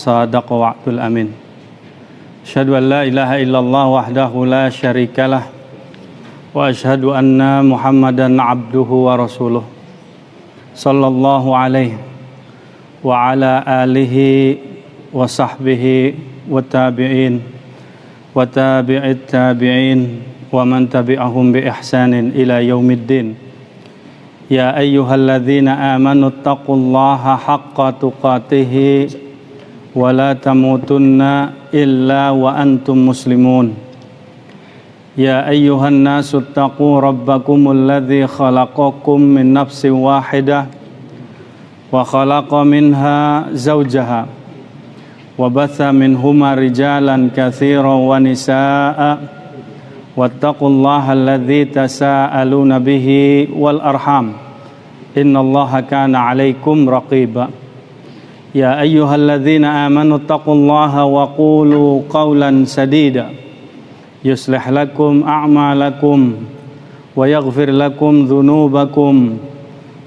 صادق وعد الأمين أشهد أن لا إله إلا الله وحده لا شريك له وأشهد أن محمدا عبده ورسوله صلى الله عليه وعلى آله وصحبه والتابعين وتابع التابعين ومن تبعهم بإحسان إلى يوم الدين يا أيها الذين آمنوا اتقوا الله حق تقاته ولا تموتن إلا وأنتم مسلمون يا أيها الناس اتقوا ربكم الذي خلقكم من نفس واحدة وخلق منها زوجها وبث منهما رجالا كثيرا ونساء واتقوا الله الذي تساءلون به والأرحام إن الله كان عليكم رقيبا يا أيها الذين آمنوا اتقوا الله وقولوا قولا سديدا يصلح لكم أعمالكم ويغفر لكم ذنوبكم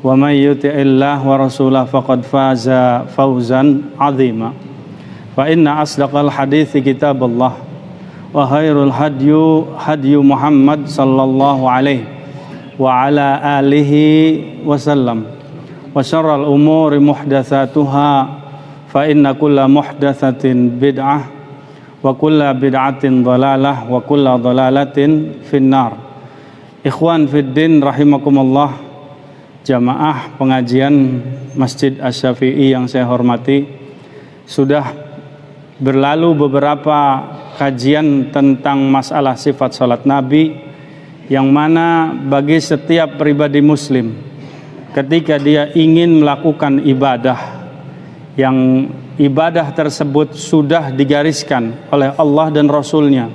ومن يطع الله ورسوله فقد فاز فوزا عظيما فإن أصدق الحديث كتاب الله وخير الهدي هدي محمد صلى الله عليه وعلى آله وسلم وشر الأمور محدثاتها فإن كل محدثة بدعة وكل بدعة ضلالة وكل ضلالة في النار. Ikhwan fiddin rahimakumullah, jamaah pengajian Masjid Asy-Syafi'i yang saya hormati, sudah berlalu beberapa kajian tentang masalah sifat salat Nabi, yang mana bagi setiap pribadi muslim ketika dia ingin melakukan ibadah, yang ibadah tersebut sudah digariskan oleh Allah dan Rasulnya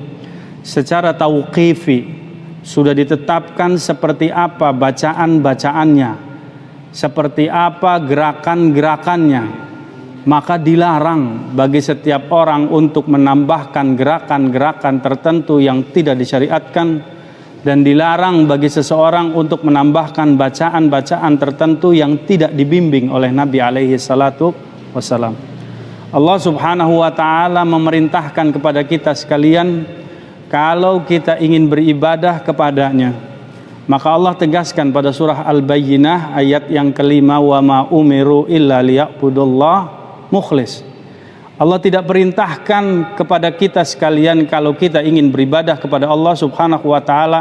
secara tauqifi, sudah ditetapkan seperti apa bacaan-bacaannya, seperti apa gerakan-gerakannya, maka dilarang bagi setiap orang untuk menambahkan gerakan-gerakan tertentu yang tidak disyariatkan, dan dilarang bagi seseorang untuk menambahkan bacaan-bacaan tertentu yang tidak dibimbing oleh Nabi alaihi salatu wassalam. Allah subhanahu wa ta'ala memerintahkan kepada kita sekalian, kalau kita ingin beribadah kepadanya, maka Allah tegaskan pada surah Al-Bayyinah ayat yang kelima, wa ma umiru illa liya'budullah mukhlis. Allah tidak perintahkan kepada kita sekalian kalau kita ingin beribadah kepada Allah subhanahu wa ta'ala,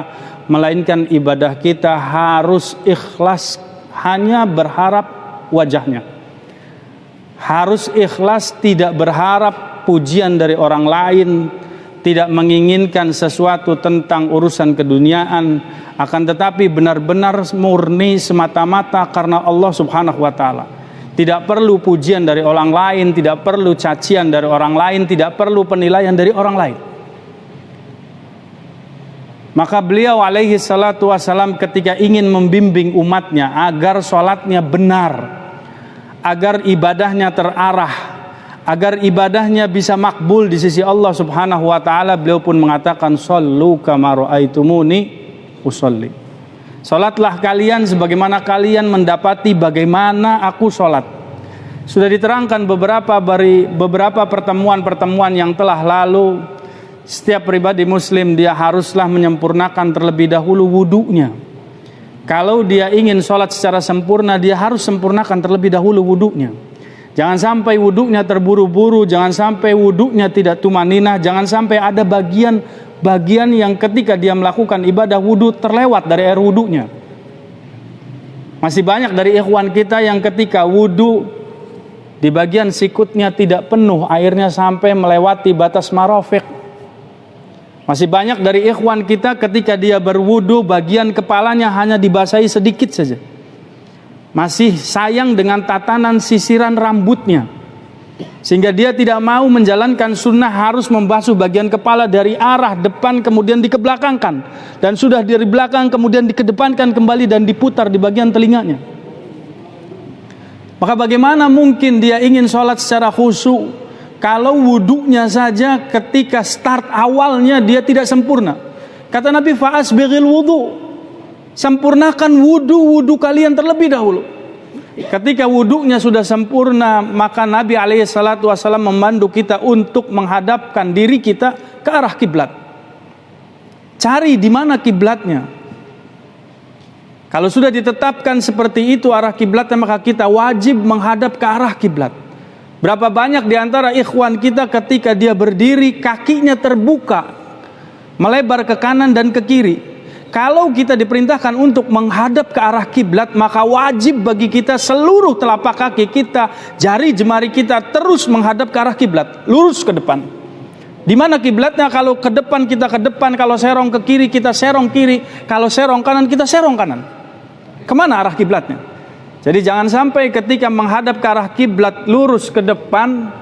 melainkan ibadah kita harus ikhlas, hanya berharap wajahnya. Harus ikhlas, tidak berharap pujian dari orang lain, tidak menginginkan sesuatu tentang urusan keduniaan, akan tetapi benar-benar murni semata-mata karena Allah subhanahu wa ta'ala. Tidak perlu pujian dari orang lain, tidak perlu cacian dari orang lain, tidak perlu penilaian dari orang lain. Maka beliau alaihi salatu wassalam ketika ingin membimbing umatnya agar sholatnya benar, agar ibadahnya terarah, agar ibadahnya bisa makbul di sisi Allah subhanahu wa ta'ala, beliau pun mengatakan, shollu kama ra'aitumuni usolli. Salatlah kalian sebagaimana kalian mendapati bagaimana aku salat. Sudah diterangkan beberapa pertemuan-pertemuan yang telah lalu, setiap pribadi muslim dia haruslah menyempurnakan terlebih dahulu wudunya. Kalau dia ingin salat secara sempurna, dia harus sempurnakan terlebih dahulu wudunya. Jangan sampai wudunya terburu-buru, jangan sampai wudunya tidak tumaninah, jangan sampai ada bagian yang ketika dia melakukan ibadah wudu terlewat dari air wudunya. Masih banyak dari ikhwan kita yang ketika wudu di bagian sikutnya tidak penuh airnya sampai melewati batas marafiq. Masih banyak dari ikhwan kita ketika dia berwudu bagian kepalanya hanya dibasahi sedikit saja. Masih sayang dengan tatanan sisiran rambutnya, sehingga dia tidak mau menjalankan sunnah harus membasuh bagian kepala dari arah depan kemudian dikebelakangkan, dan sudah dari belakang kemudian dikedepankan kembali dan diputar di bagian telinganya. Maka bagaimana mungkin dia ingin sholat secara khusyuk kalau wudunya saja ketika start awalnya dia tidak sempurna? Kata Nabi, fa'asbighil wudu, sempurnakan wudu kalian terlebih dahulu. Ketika wudhunya sudah sempurna, maka Nabi SAW memandu kita untuk menghadapkan diri kita ke arah kiblat. Cari di mana kiblatnya. Kalau sudah ditetapkan seperti itu arah kiblatnya, maka kita wajib menghadap ke arah kiblat. Berapa banyak di antara ikhwan kita ketika dia berdiri kakinya terbuka, melebar ke kanan dan ke kiri. Kalau kita diperintahkan untuk menghadap ke arah kiblat, maka wajib bagi kita seluruh telapak kaki kita, jari jemari kita terus menghadap ke arah kiblat, lurus ke depan. Di mana kiblatnya? Kalau ke depan kita ke depan, kalau serong ke kiri kita serong kiri, kalau serong kanan kita serong kanan. Kemana arah kiblatnya? Jadi jangan sampai ketika menghadap ke arah kiblat lurus ke depan,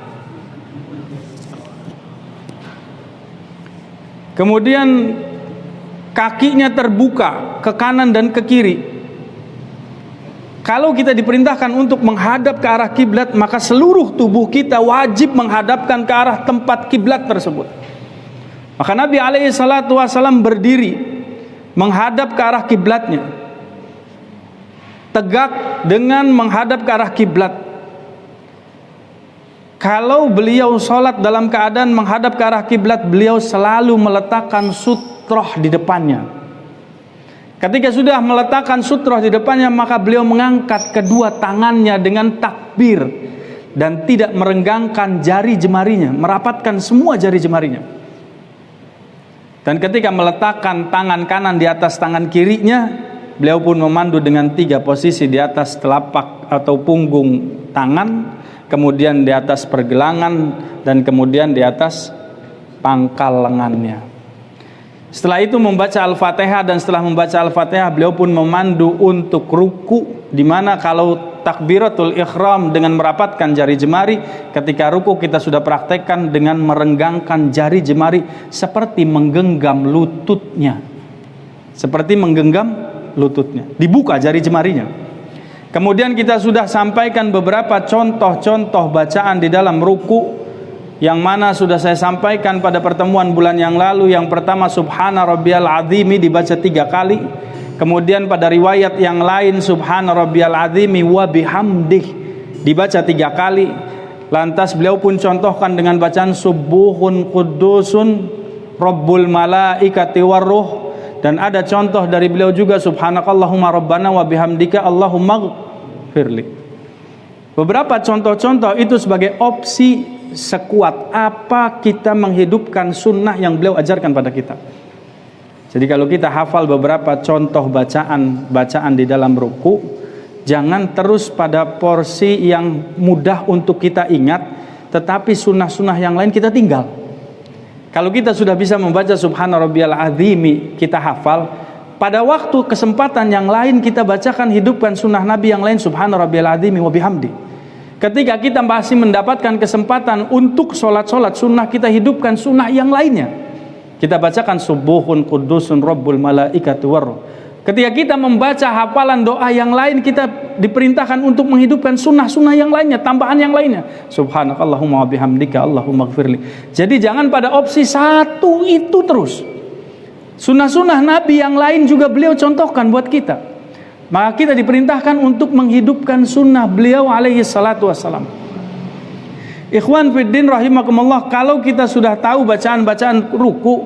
kemudian kakinya terbuka ke kanan dan ke kiri. Kalau kita diperintahkan untuk menghadap ke arah kiblat, maka seluruh tubuh kita wajib menghadapkan ke arah tempat kiblat tersebut. Maka Nabi SAW berdiri menghadap ke arah kiblatnya, tegak dengan menghadap ke arah kiblat. Kalau beliau sholat dalam keadaan menghadap ke arah kiblat, beliau selalu meletakkan sutroh di depannya. Ketika sudah meletakkan sutroh di depannya, maka beliau mengangkat kedua tangannya dengan takbir dan tidak merenggangkan jari jemarinya, merapatkan semua jari jemarinya. Dan ketika meletakkan tangan kanan di atas tangan kirinya, beliau pun memandu dengan 3 posisi, di atas telapak atau punggung tangan, kemudian di atas pergelangan, dan kemudian di atas pangkal lengannya. Setelah itu membaca Al-Fatihah, dan setelah membaca Al-Fatihah beliau pun memandu untuk ruku, di mana kalau takbiratul ihram dengan merapatkan jari jemari, ketika ruku kita sudah praktekkan dengan merenggangkan jari jemari seperti menggenggam lututnya. Seperti menggenggam lututnya, dibuka jari jemarinya. Kemudian kita sudah sampaikan beberapa contoh-contoh bacaan di dalam ruku, yang mana sudah saya sampaikan pada pertemuan bulan yang lalu. Yang pertama Subhana Rabbiyal Azimi dibaca 3 kali. Kemudian pada riwayat yang lain Subhana Rabbiyal Azimi wa bihamdih dibaca 3 kali. Lantas beliau pun contohkan dengan bacaan Subuhun Qudusun Rabbul Malaikati Warruh. Dan ada contoh dari beliau juga Subhanakallahumma Rabbana wa bihamdika Allahumma gfirli. Beberapa contoh-contoh itu sebagai opsi sekuat apa kita menghidupkan sunnah yang beliau ajarkan pada kita. Jadi kalau kita hafal beberapa contoh bacaan di dalam ruku, jangan terus pada porsi yang mudah untuk kita ingat, tetapi sunnah-sunnah yang lain kita tinggal. Kalau kita sudah bisa membaca Subhana Rabbiyal Azimi, kita hafal, pada waktu kesempatan yang lain kita bacakan, hidupkan sunnah Nabi yang lain, Subhana Rabbiyal Azimi wa bihamdi. Ketika kita masih mendapatkan kesempatan untuk sholat-sholat sunnah, kita hidupkan sunnah yang lainnya. Kita bacakan Subuhun Qudusun Rabbul Malaikati Warruh. Ketika kita membaca hafalan doa yang lain, kita diperintahkan untuk menghidupkan sunnah-sunnah yang lainnya, tambahan yang lainnya. Subhanakallahumma wa bihamdika Allahumma gfirli. Jadi jangan pada opsi satu itu terus. Sunnah-sunnah Nabi yang lain juga beliau contohkan buat kita. Maka kita diperintahkan untuk menghidupkan sunnah beliau alaihi salatu wassalam. Ikhwan fiddin rahimakumullah, kalau kita sudah tahu bacaan-bacaan ruku,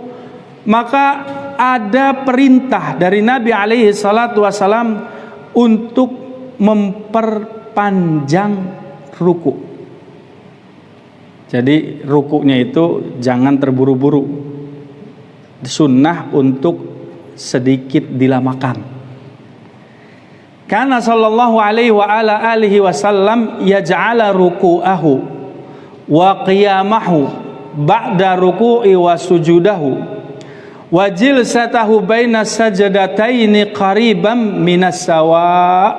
maka ada perintah dari Nabi alaihi salatu wassalam untuk memperpanjang ruku. Jadi rukunya itu jangan terburu-buru. Sunnah untuk sedikit dilamakan. Karena sallallahu alaihi wa ala alihi wasallam yaj'ala ruku'ahu wa qiyamahu ba'da ruku'i wa sujudahu wa jilsatahu baina sajadataini qariban minas sawa.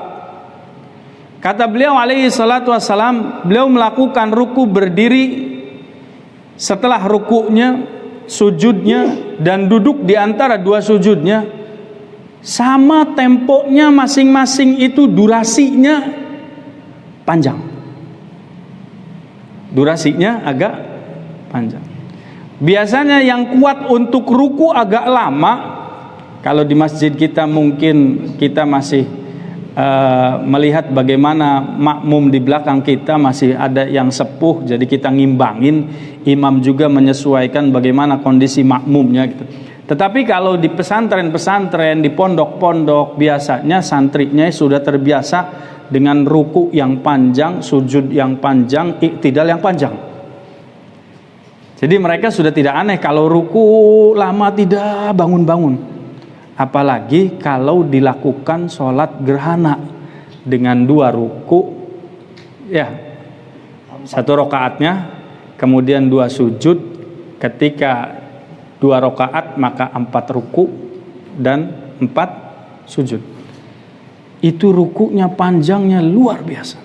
Kata beliau alaihi salatu wassalam, beliau melakukan ruku berdiri, setelah rukunya, sujudnya, dan duduk di antara 2 sujudnya sama temponya masing-masing, itu durasinya panjang. Durasinya agak panjang. Biasanya yang kuat untuk ruku agak lama. Kalau di masjid kita mungkin kita masih melihat bagaimana makmum di belakang kita masih ada yang sepuh, jadi kita ngimbangin, imam juga menyesuaikan bagaimana kondisi makmumnya gitu. Tetapi kalau di pesantren-pesantren, di pondok-pondok, biasanya santrinya sudah terbiasa dengan ruku yang panjang, sujud yang panjang, iktidal yang panjang. Jadi mereka sudah tidak aneh kalau ruku lama tidak bangun-bangun. Apalagi kalau dilakukan sholat gerhana dengan 2 ruku, ya 1 rakaatnya, kemudian 2 sujud, ketika 2 rakaat maka 4 ruku dan 4 sujud. Itu rukunya panjangnya luar biasa.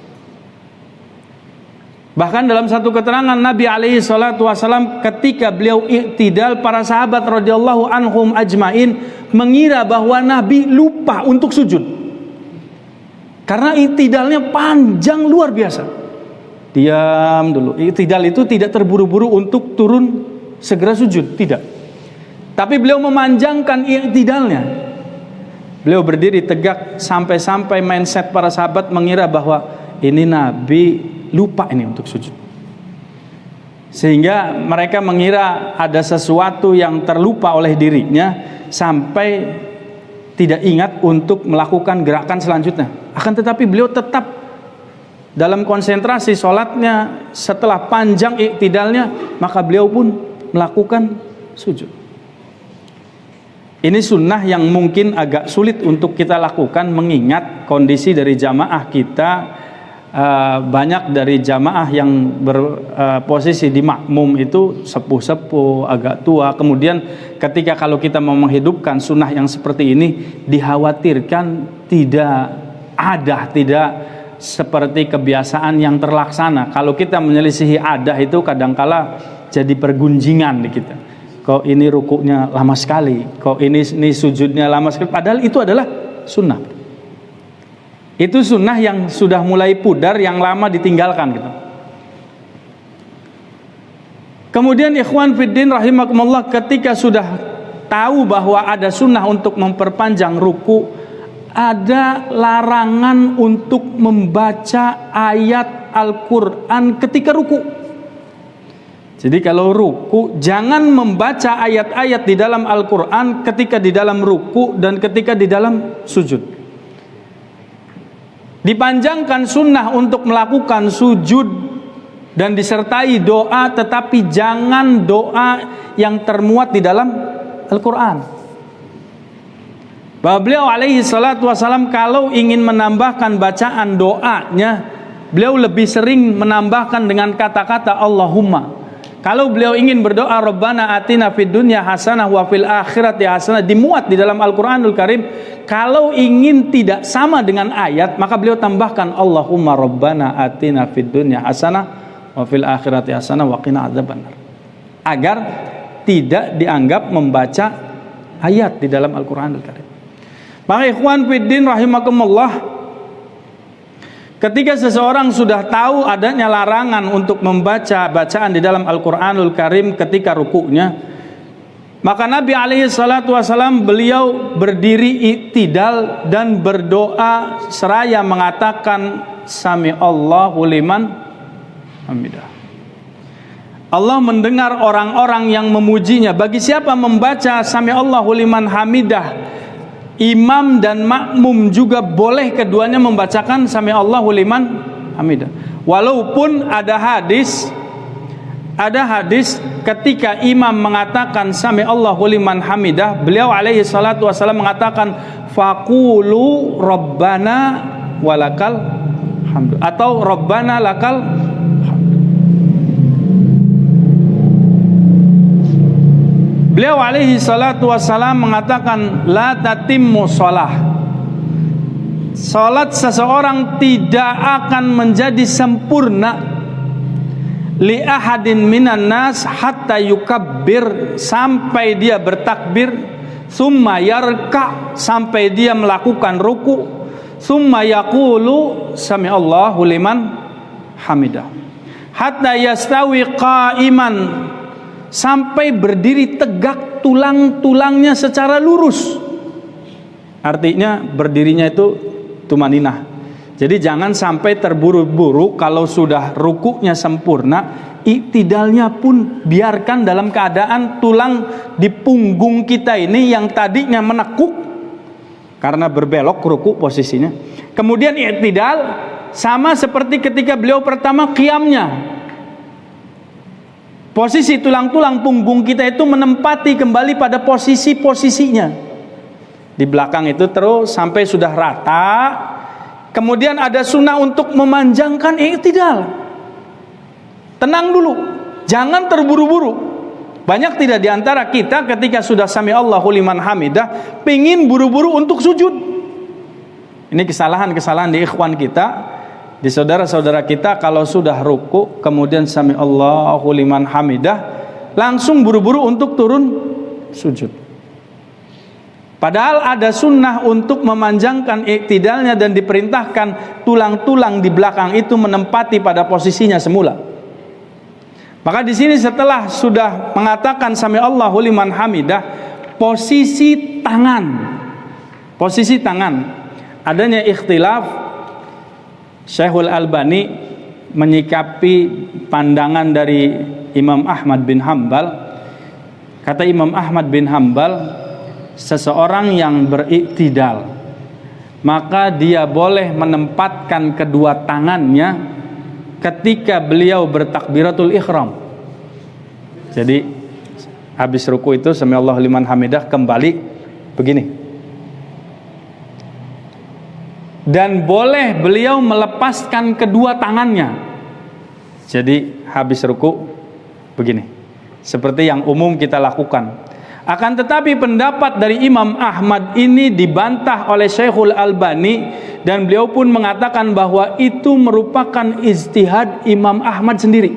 Bahkan dalam satu keterangan Nabi alaihi salatu wasallam ketika beliau iktidal, para sahabat radhiyallahu anhum ajmain mengira bahwa Nabi lupa untuk sujud. Karena iktidalnya panjang luar biasa. Diam dulu. Iktidal itu tidak terburu-buru untuk turun segera sujud, tidak. Tapi beliau memanjangkan iktidalnya. Beliau berdiri tegak sampai-sampai mindset para sahabat mengira bahwa ini Nabi lupa ini untuk sujud. Sehingga mereka mengira ada sesuatu yang terlupa oleh dirinya sampai tidak ingat untuk melakukan gerakan selanjutnya. Akan tetapi beliau tetap dalam konsentrasi sholatnya. Setelah panjang iktidalnya, maka beliau pun melakukan sujud. Ini sunnah yang mungkin agak sulit untuk kita lakukan mengingat kondisi dari jamaah kita. Banyak dari jamaah yang berposisi di makmum itu sepuh-sepuh, agak tua. Kemudian ketika kalau kita mau menghidupkan sunnah yang seperti ini, dikhawatirkan tidak seperti kebiasaan yang terlaksana. Kalau kita menyelisihi adah itu kadangkala jadi pergunjingan di kita. Kok ini rukuknya lama sekali, kok ini sujudnya lama sekali, padahal itu adalah sunnah. Itu sunnah yang sudah mulai pudar, yang lama ditinggalkan gitu. Kemudian ikhwan fiddin rahimakumullah, ketika sudah tahu bahwa ada sunnah untuk memperpanjang ruku, ada larangan untuk membaca ayat Al-Quran ketika ruku. Jadi kalau ruku, jangan membaca ayat-ayat di dalam Al-Quran ketika di dalam ruku dan ketika di dalam sujud. Dipanjangkan sunnah untuk melakukan sujud dan disertai doa, tetapi jangan doa yang termuat di dalam Al-Quran. Bahwa beliau alaihi salatu wasalam kalau ingin menambahkan bacaan doanya, beliau lebih sering menambahkan dengan kata-kata Allahumma. Kalau beliau ingin berdoa Rabbana atina fid dunya hasanah wa fil akhirati hasanah, dimuat di dalam Al-Qur'anul Karim. Kalau ingin tidak sama dengan ayat, maka beliau tambahkan Allahumma Rabbana atina fid dunya hasanah wa fil akhirati hasanah wa qina adzabannar. Agar tidak dianggap membaca ayat di dalam Al-Qur'anul Karim. Maka ikhwan fiddin rahimakumullah, ketika seseorang sudah tahu adanya larangan untuk membaca bacaan di dalam Al-Quranul Karim ketika rukuknya, maka Nabi alaihi salatu wasalam beliau berdiri iktidal dan berdoa seraya mengatakan Sami Allahu liman hamidah. Allah mendengar orang-orang yang memujinya. Bagi siapa membaca Sami Allahu liman hamidah, imam dan makmum juga boleh keduanya membacakan Sami Allahu liman hamidah. Walaupun ada hadis ketika imam mengatakan Sami Allahu liman hamidah, beliau alaihi salatu wasallam mengatakan faqulu rabbana walakal hamdu atau rabbana lakal hamdu. Beliau alaihi salatu wassalam mengatakan la tatimmu shalah. Salat seseorang tidak akan menjadi sempurna li ahadin minan nas hatta yukabbir, sampai dia bertakbir, summa yarka, sampai dia melakukan ruku, summa yaqulu sami Allahu liman hamidah, hatta yastawi qa'iman, sampai berdiri tegak tulang-tulangnya secara lurus. Artinya berdirinya itu tumaninah. Jadi jangan sampai terburu-buru. Kalau sudah rukuknya sempurna, iktidalnya pun biarkan dalam keadaan tulang di punggung kita ini yang tadinya menekuk karena berbelok rukuk posisinya, kemudian iktidal, sama seperti ketika beliau pertama qiyamnya. Posisi tulang-tulang punggung kita itu menempati kembali pada posisinya. Di belakang itu terus sampai sudah rata. Kemudian ada sunnah untuk memanjangkan iktidal. Tenang dulu, jangan terburu-buru. Banyak tidak diantara kita ketika sudah sami Allahu liman hamidah, pingin buru-buru untuk sujud. Ini kesalahan-kesalahan di ikhwan kita, di saudara-saudara kita. Kalau sudah ruku, kemudian sami Allahu liman hamidah, langsung buru-buru untuk turun sujud. Padahal ada sunnah untuk memanjangkan iktidalnya dan diperintahkan tulang-tulang di belakang itu menempati pada posisinya semula. Maka di sini setelah sudah mengatakan sami Allahu liman hamidah, posisi tangan adanya ikhtilaf. Syekhul Albani menyikapi pandangan dari Imam Ahmad bin Hambal. Kata Imam Ahmad bin Hambal, seseorang yang beriktidal, maka dia boleh menempatkan kedua tangannya ketika beliau bertakbiratul ihram. Jadi habis ruku itu sami Allahu liman hamidah, kembali begini. Dan boleh beliau melepaskan kedua tangannya. Jadi habis ruku begini, seperti yang umum kita lakukan. Akan tetapi pendapat dari Imam Ahmad ini dibantah oleh Syekhul Albani, dan beliau pun mengatakan bahwa itu merupakan ijtihad Imam Ahmad sendiri.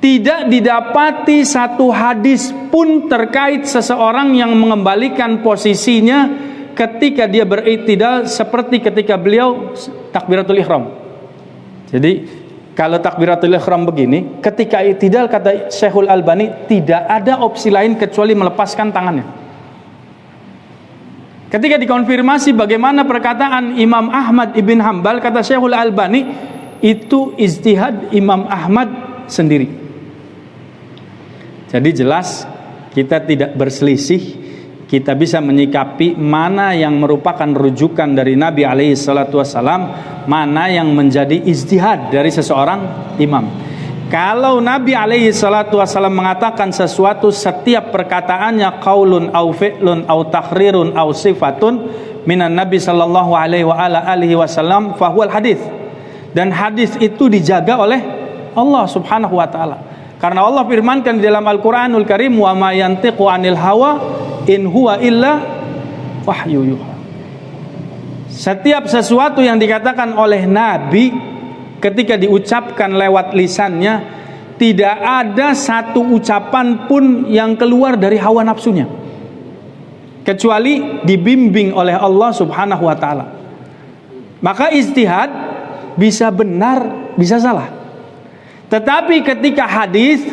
Tidak didapati satu hadis pun terkait seseorang yang mengembalikan posisinya ketika dia beriktidal seperti ketika beliau takbiratul ihram. Jadi kalau takbiratul ihram begini, ketika iktidal, kata Syekhul Albani, tidak ada opsi lain kecuali melepaskan tangannya. Ketika dikonfirmasi bagaimana perkataan Imam Ahmad ibn Hambal, kata Syekhul Albani, itu ijtihad Imam Ahmad sendiri. Jadi jelas kita tidak berselisih, kita bisa menyikapi mana yang merupakan rujukan dari Nabi alaihi salatu wassalam, mana yang menjadi ijtihad dari seseorang imam. Kalau Nabi alaihi salatu wassalam mengatakan sesuatu, setiap perkataannya qaulun au fi'lun au takhrirun au sifatun minan Nabi sallallahu alaihi wasallam fahuwal hadis. Dan hadis itu dijaga oleh Allah subhanahu wa ta'ala. Karena Allah firmankan di dalam Al-Quranul Karim, wa ma yantiqu anil hawa in huwa illa wahyu yuha. Setiap sesuatu yang dikatakan oleh Nabi ketika diucapkan lewat lisannya, tidak ada satu ucapan pun yang keluar dari hawa nafsunya, kecuali dibimbing oleh Allah subhanahu wa ta'ala. Maka ijtihad bisa benar, bisa salah. Tetapi ketika hadis,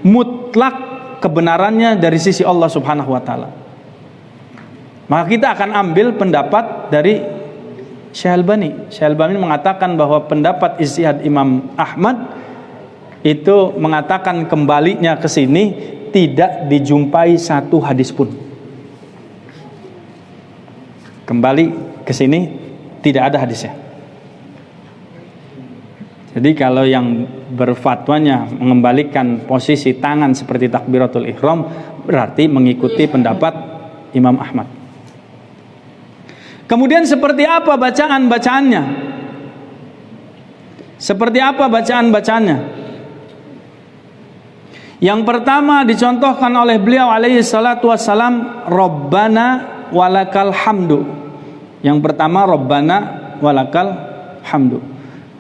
mutlak kebenarannya dari sisi Allah subhanahu wa ta'ala. Maka kita akan ambil pendapat dari Syekh Albani. Syekh Albani mengatakan bahwa pendapat ijtihad Imam Ahmad itu mengatakan kembalinya ke sini, tidak dijumpai satu hadis pun. Kembali ke sini tidak ada hadisnya. Jadi kalau yang berfatwanya mengembalikan posisi tangan seperti takbiratul ihram, berarti mengikuti pendapat Imam Ahmad. Kemudian seperti apa bacaan-bacaannya? Seperti apa bacaan-bacaannya? Yang pertama dicontohkan oleh beliau alaihi salatu wassalam, Rabbana walakal hamdu. Yang pertama Rabbana walakal hamdu.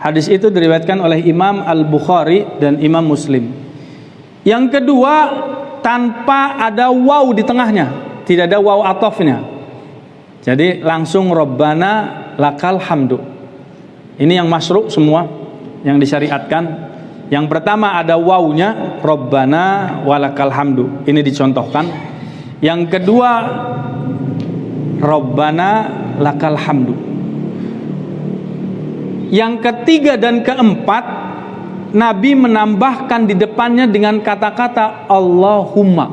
Hadis itu diriwayatkan oleh Imam Al-Bukhari dan Imam Muslim. Yang kedua, tanpa ada waw di tengahnya, tidak ada waw atofnya. Jadi langsung Rabbana lakal hamdu. Ini yang masyru' semua, yang disyariatkan. Yang pertama ada wawnya, Rabbana walakal hamdu. Ini dicontohkan. Yang kedua, Rabbana lakal hamdu. Yang ketiga dan keempat, Nabi menambahkan di depannya dengan kata-kata Allahumma.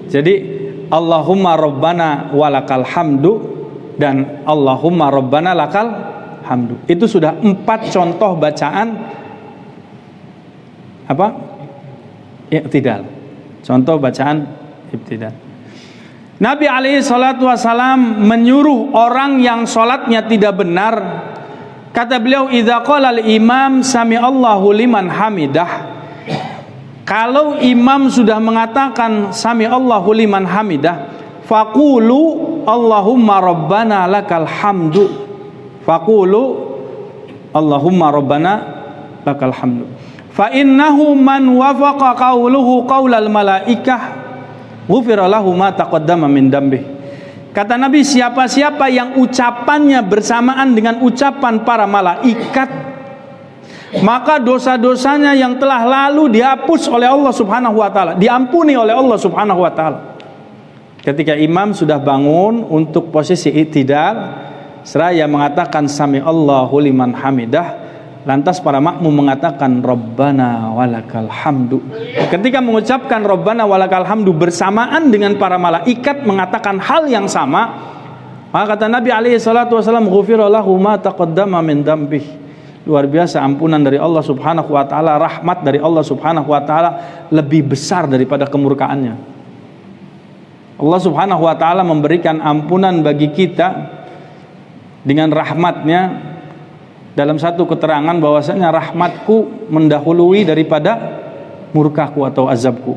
Jadi Allahumma rabbana walakal hamdu dan Allahumma rabbana lakal hamdu. Itu sudah 4 contoh bacaan apa? I'tidal. Contoh bacaan i'tidal. Nabi alaihi salatu wasalam menyuruh orang yang sholatnya tidak benar. Kata beliau, idza qala al-imam sami'allahu liman hamidah. Kalau imam sudah mengatakan sami'allahu liman hamidah, faqulu Allahumma rabbana lakal hamdu. Faqulu Allahumma rabbana lakal hamdu. Fa innahu man wafaqa qawluhu qaulal malaikah ghufira lahu ma taqaddama min dambih. Kata Nabi, siapa-siapa yang ucapannya bersamaan dengan ucapan para malaikat, maka dosa-dosanya yang telah lalu dihapus oleh Allah Subhanahu wa taala, diampuni oleh Allah Subhanahu wa taala. Ketika imam sudah bangun untuk posisi i'tidal, seraya mengatakan sami Allahu liman hamidah, lantas para makmum mengatakan Rabbana walakal hamdu. Ketika mengucapkan Rabbana walakal hamdu bersamaan dengan para malaikat mengatakan hal yang sama, maka kata Nabi alaihi salatu wasallam, ghufira lahu ma taqaddama min dambih. Luar biasa ampunan dari Allah Subhanahu wa taala, rahmat dari Allah Subhanahu wa taala lebih besar daripada kemurkaannya. Allah Subhanahu wa taala memberikan ampunan bagi kita dengan rahmatnya. Dalam satu keterangan bahwasanya rahmatku mendahului daripada murkaku atau azabku.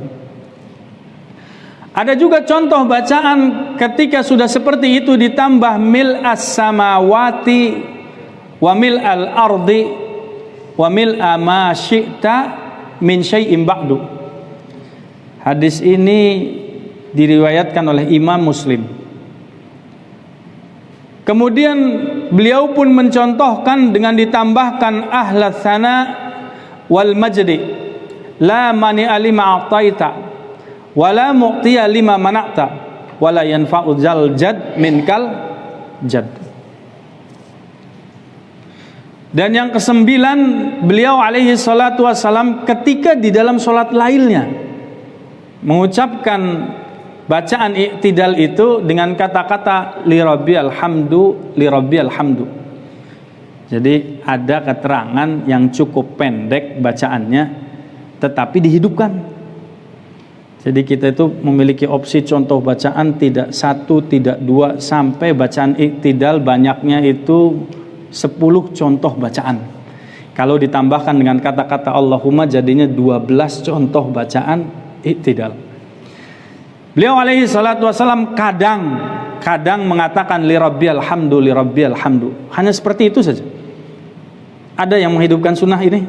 Ada juga contoh bacaan ketika sudah seperti itu ditambah mil as-samawati wa mil al-ardi wa mil ma syi'ta min syai'in ba'du. Hadis ini diriwayatkan oleh Imam Muslim. Kemudian beliau pun mencontohkan dengan ditambahkan ahlas sana wal majdi la mani alima a'taita wala mu'tiya lima mana'ta wala yanfa'u zal jad minkal jad. Dan yang kesembilan, beliau alaihi salatu wassalam ketika di dalam sholat lainnya mengucapkan bacaan i'tidal itu dengan kata-kata li rabbiyal hamdu, li rabbiyal hamdu. Jadi ada keterangan yang cukup pendek bacaannya tetapi dihidupkan. Jadi kita itu memiliki opsi contoh bacaan tidak 1, tidak 2 sampai bacaan i'tidal banyaknya itu 10 contoh bacaan. Kalau ditambahkan dengan kata-kata Allahumma jadinya 12 contoh bacaan i'tidal. Beliau alaihi salatu wasallam kadang mengatakan li rabbiyal hamdu, li rabbiyal hamdu. Hanya seperti itu saja. Ada yang menghidupkan sunnah ini?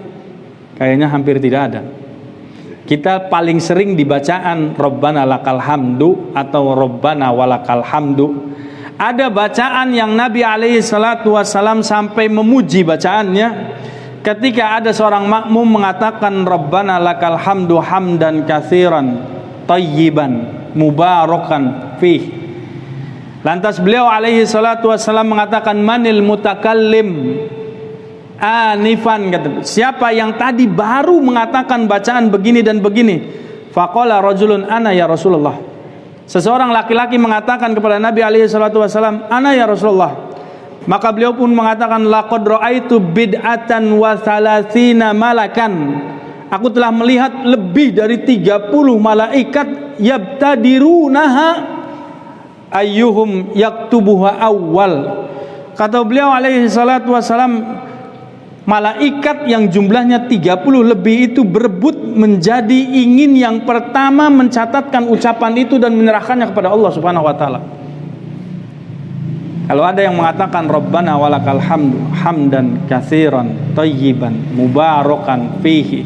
Kayaknya hampir tidak ada. Kita paling sering di bacaan Rabbana lakal hamdu atau Rabbana walakal hamdu. Ada bacaan yang Nabi alaihi salatu wasallam sampai memuji bacaannya ketika ada seorang makmum mengatakan Rabbana lakal hamdu hamdan katsiran tayyiban mubarakan fih. Lantas beliau alaihi salatu wassalam mengatakan manil mutakallim anifan, kata, siapa yang tadi baru mengatakan bacaan begini dan begini. Faqala rajulun ana ya Rasulullah. Seseorang laki-laki mengatakan kepada Nabi alaihi salatu wassalam, ana ya Rasulullah. Maka beliau pun mengatakan laqad ra'aitu bid'atan wa thalathina malakan. Aku telah melihat lebih dari 30 malaikat yabtadirunaha ayyuhum yaktubuha awal. Kata beliau alaihi salatu wasalam, malaikat yang jumlahnya 30 lebih itu berebut menjadi ingin yang pertama mencatatkan ucapan itu dan menyerahkannya kepada Allah Subhanahu wa taala. Kalau ada yang mengatakan Rabbana walakal hamdu hamdan katsiran thayyiban mubarakan fihi,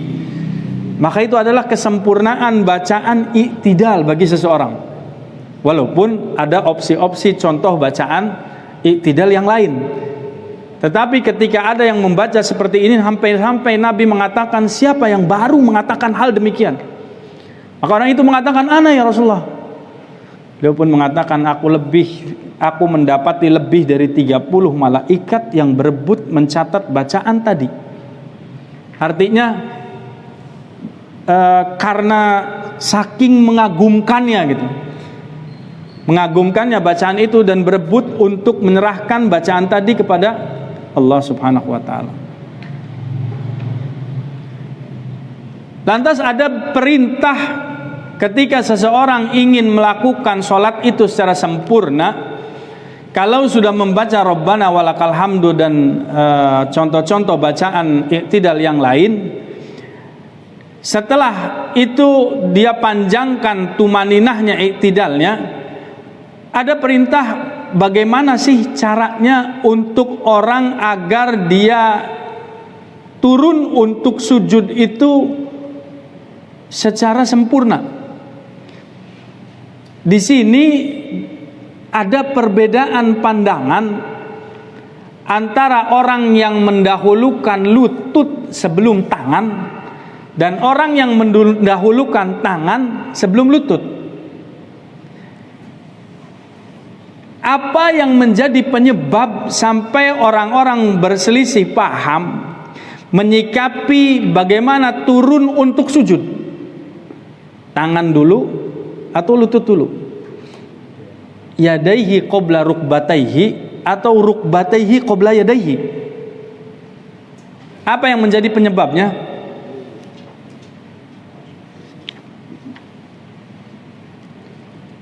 maka itu adalah kesempurnaan bacaan i'tidal bagi seseorang. Walaupun ada opsi-opsi contoh bacaan i'tidal yang lain. Tetapi ketika ada yang membaca seperti ini sampai Nabi mengatakan siapa yang baru mengatakan hal demikian, maka orang itu mengatakan ana ya Rasulullah. Beliau pun mengatakan aku lebih aku mendapati lebih dari 30 malaikat yang berebut mencatat bacaan tadi. Artinya karena saking mengagumkannya gitu, mengagumkannya bacaan itu dan berebut untuk menyerahkan bacaan tadi kepada Allah Subhanahu wa taala. Lantas ada perintah ketika seseorang ingin melakukan sholat itu secara sempurna. Kalau sudah membaca Rabbana walakal hamdu dan contoh-contoh bacaan i'tidal yang lain, setelah itu dia panjangkan tumaninahnya, i'tidalnya, ada perintah bagaimana sih caranya untuk orang agar dia turun untuk sujud itu secara sempurna. Di sini ada perbedaan pandangan antara orang yang mendahulukan lutut sebelum tangan dan orang yang mendahulukan tangan sebelum lutut. Apa yang menjadi penyebab sampai orang-orang berselisih paham menyikapi bagaimana turun untuk sujud? Tangan dulu atau lutut dulu? Yadaihi qabla rukbataihi atau rukbataihi qabla yadaihi? Apa yang menjadi penyebabnya?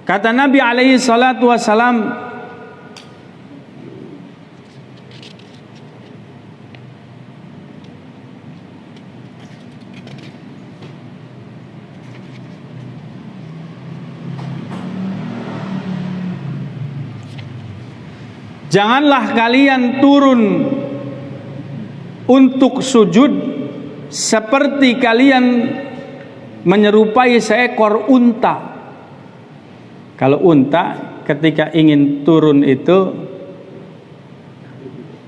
Kata Nabi alaihi salatu wassalam, janganlah kalian turun untuk sujud seperti kalian menyerupai seekor unta. Kalau unta ketika ingin turun itu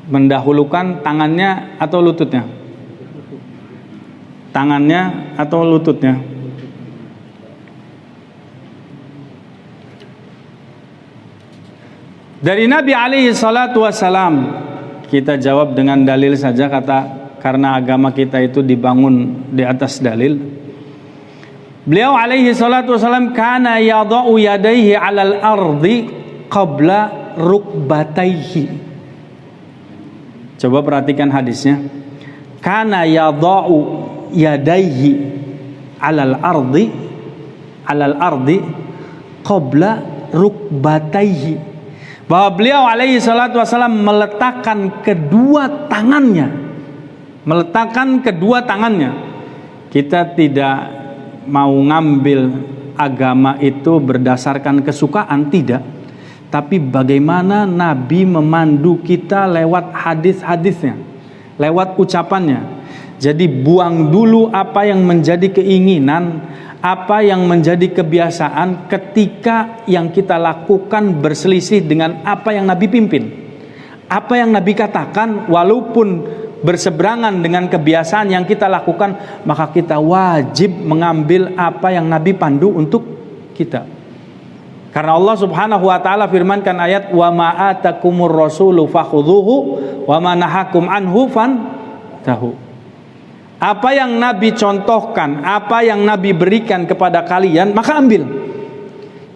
mendahulukan tangannya atau lututnya? Tangannya atau lututnya? Dari Nabi alaihi salatu wassalam, kita jawab dengan dalil saja, karena agama kita itu dibangun di atas dalil. Beliau alaihi salatu wassalam kana yada'u yadaihi 'alal ardi qabla rukbataihi. Coba perhatikan hadisnya. Kana yada'u yadaihi 'alal ardi qabla rukbataihi. Bahwa beliau alaihi salatu wassalam meletakkan kedua tangannya. Kita tidak mau ngambil agama itu berdasarkan kesukaan, tidak, tapi bagaimana Nabi memandu kita lewat hadis-hadisnya, lewat ucapannya. Jadi buang dulu apa yang menjadi keinginan, apa yang menjadi kebiasaan ketika yang kita lakukan berselisih dengan apa yang Nabi pimpin, apa yang Nabi katakan, walaupun berseberangan dengan kebiasaan yang kita lakukan, maka kita wajib mengambil apa yang Nabi pandu untuk kita. Karena Allah Subhanahu wa taala firmankan ayat wa ma atakumur rasulu fakhudhuhu wa ma nahakum anhu fantahu. Apa yang Nabi contohkan, apa yang Nabi berikan kepada kalian, maka ambil.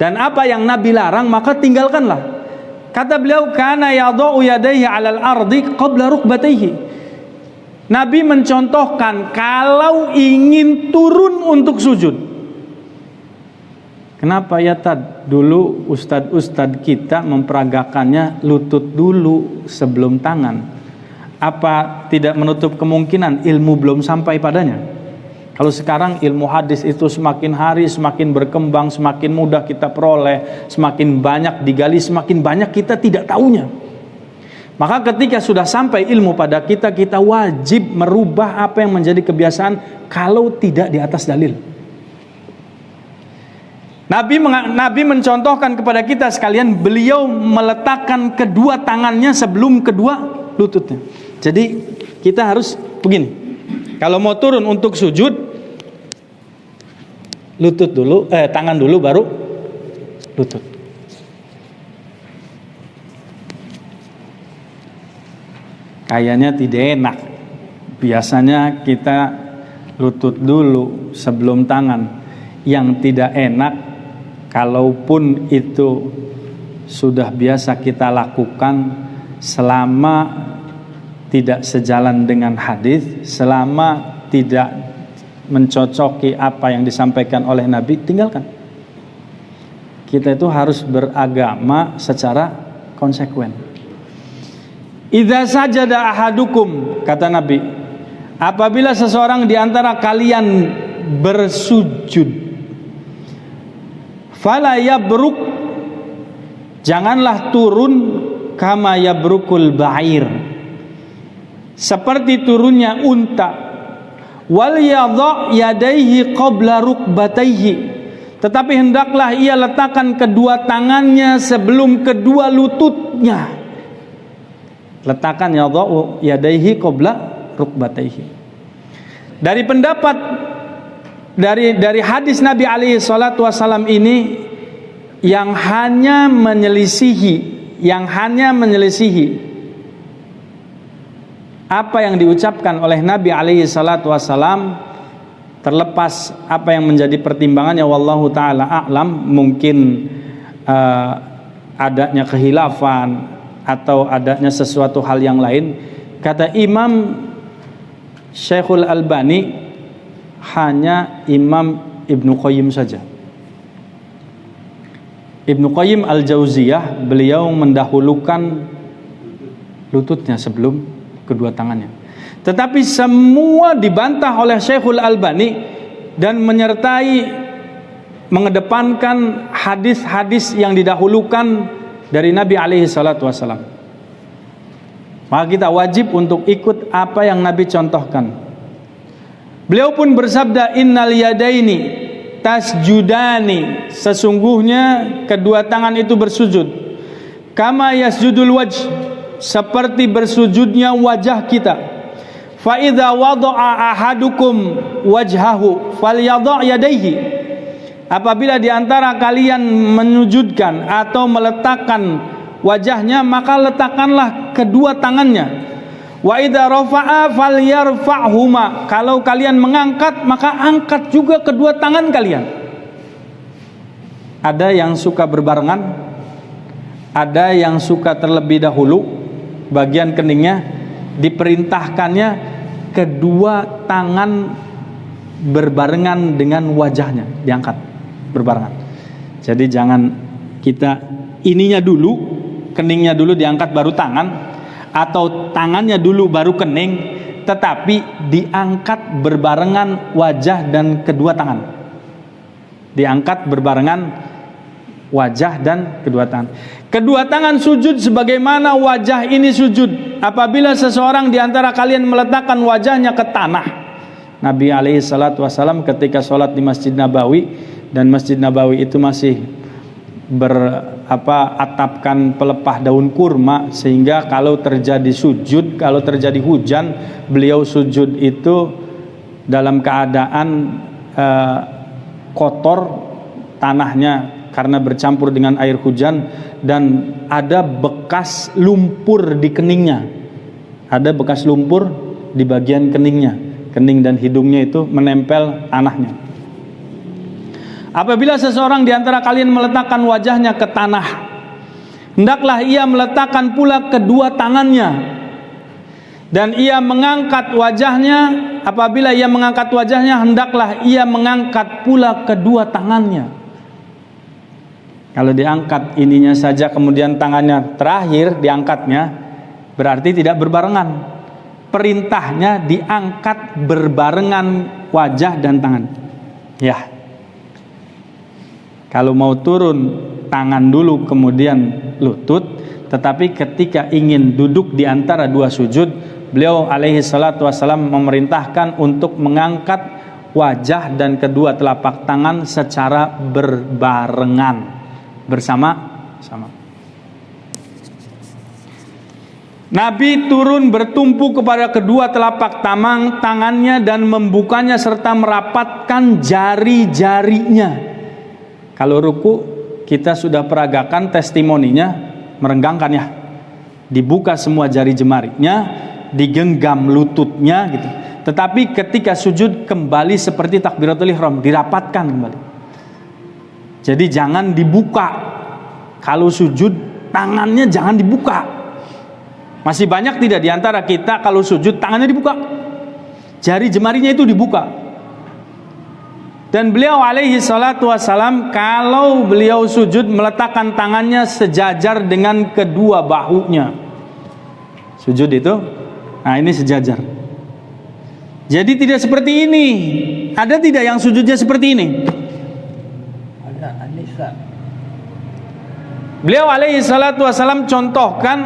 Dan apa yang Nabi larang, maka tinggalkanlah. Kata beliau, kana yadau yadayhi 'alal ardi qabla rukbatayhi. Nabi mencontohkan kalau ingin turun untuk sujud. Kenapa ya dulu ustadz kita memperagakannya lutut dulu sebelum tangan? Apa tidak menutup kemungkinan ilmu belum sampai padanya? Kalau sekarang ilmu hadis itu semakin hari semakin berkembang, semakin mudah kita peroleh, semakin banyak digali, semakin banyak kita tidak tahunya. Maka ketika sudah sampai ilmu pada kita, kita wajib merubah apa yang menjadi kebiasaan kalau tidak di atas dalil. Nabi mencontohkan kepada kita sekalian, beliau meletakkan kedua tangannya sebelum kedua lututnya. Jadi kita harus begini. Kalau mau turun untuk sujud, tangan dulu baru lutut. kayaknya tidak enak. Biasanya kita lutut dulu sebelum tangan. Yang tidak enak, kalaupun itu sudah biasa kita lakukan, selama tidak sejalan dengan hadis, selama tidak mencocoki apa yang disampaikan oleh Nabi, tinggalkan. Kita itu harus beragama secara konsekuen. Idza sajada ahadukum, kata Nabi, apabila seseorang di antara kalian bersujud, fala yabruk, janganlah turun kama yabrukul ba'ir, seperti turunnya unta, wal yadha yadaihi qabla rukbataihi, tetapi hendaklah ia letakkan kedua tangannya sebelum kedua lututnya. Letakkan yadha yadaihi qabla rukbataihi. Dari pendapat dari hadis Nabi alaihi salatu wasallam ini, yang hanya menyelisihi apa yang diucapkan oleh Nabi alaihi salatu wasallam, terlepas apa yang menjadi pertimbangannya, wallahu taala a'lam, mungkin adanya khilafan atau adanya sesuatu hal yang lain. Kata Imam Syekhul Albani, hanya Imam Ibnu Qayyim saja. Ibnu Qayyim Al-Jauziyah, beliau mendahulukan lututnya sebelum kedua tangannya. Tetapi semua dibantah oleh Syekhul Albani dan mengedepankan hadis-hadis yang didahulukan dari Nabi alaihi salatu wasallam. Maka kita wajib untuk ikut apa yang Nabi contohkan. Beliau pun bersabda, innal yadaini tasjudani, sesungguhnya kedua tangan itu bersujud, kama yasjudul wajh, seperti bersujudnya wajah kita. Fa idza wada'a ahadukum wajhahu falyadha' yadayhi, apabila di antara kalian menyujudkan atau meletakkan wajahnya, maka letakkanlah kedua tangannya. Wa idza rafa'a falyarfa'huma, kalau kalian mengangkat, maka angkat juga kedua tangan kalian. Ada yang suka berbarengan, ada yang suka terlebih dahulu bagian keningnya, diperintahkannya kedua tangan berbarengan dengan wajahnya, diangkat berbarengan. Jadi jangan kita ininya dulu, keningnya dulu diangkat baru tangan, atau tangannya dulu baru kening, tetapi diangkat berbarengan wajah dan kedua tangan. Diangkat berbarengan wajah dan kedua tangan. Kedua tangan sujud sebagaimana wajah ini sujud. Apabila seseorang di antara kalian meletakkan wajahnya ke tanah, Nabi alaihi salatu wasallam ketika sholat di Masjid Nabawi, dan Masjid Nabawi itu masih atapkan pelepah daun kurma, sehingga kalau terjadi sujud, kalau terjadi hujan, beliau sujud itu dalam keadaan kotor tanahnya karena bercampur dengan air hujan, dan ada bekas lumpur di keningnya, ada bekas lumpur di bagian keningnya, kening dan hidungnya itu menempel tanahnya. Apabila seseorang di antara kalian meletakkan wajahnya ke tanah, hendaklah ia meletakkan pula kedua tangannya, dan ia mengangkat wajahnya. Apabila ia mengangkat wajahnya, hendaklah ia mengangkat pula kedua tangannya. Kalau diangkat ininya saja kemudian tangannya terakhir diangkatnya, berarti tidak berbarengan. Perintahnya diangkat berbarengan wajah dan tangan. Ya. Kalau mau turun, tangan dulu kemudian lutut. Tetapi ketika ingin duduk di antara dua sujud, beliau alaihi salatu wassalam memerintahkan untuk mengangkat wajah dan kedua telapak tangan secara berbarengan, bersama-sama. Nabi turun bertumpu kepada kedua telapak tangannya dan membukanya serta merapatkan jari-jarinya. Kalau ruku kita sudah peragakan testimoninya, merenggangkan ya, dibuka semua jari jemarinya, digenggam lututnya gitu. Tetapi ketika sujud kembali seperti takbiratul ihram, dirapatkan kembali. Jadi jangan dibuka. Kalau sujud tangannya jangan dibuka. Masih banyak tidak diantara kita kalau sujud tangannya dibuka, jari jemarinya itu dibuka. Dan beliau alaihi salatu wassalam kalau beliau sujud meletakkan tangannya sejajar dengan kedua bahunya. Sujud itu, nah ini sejajar. Jadi tidak seperti ini. Ada tidak yang sujudnya seperti ini? Ada Anissa. Beliau alaihi salatu wassalam contohkan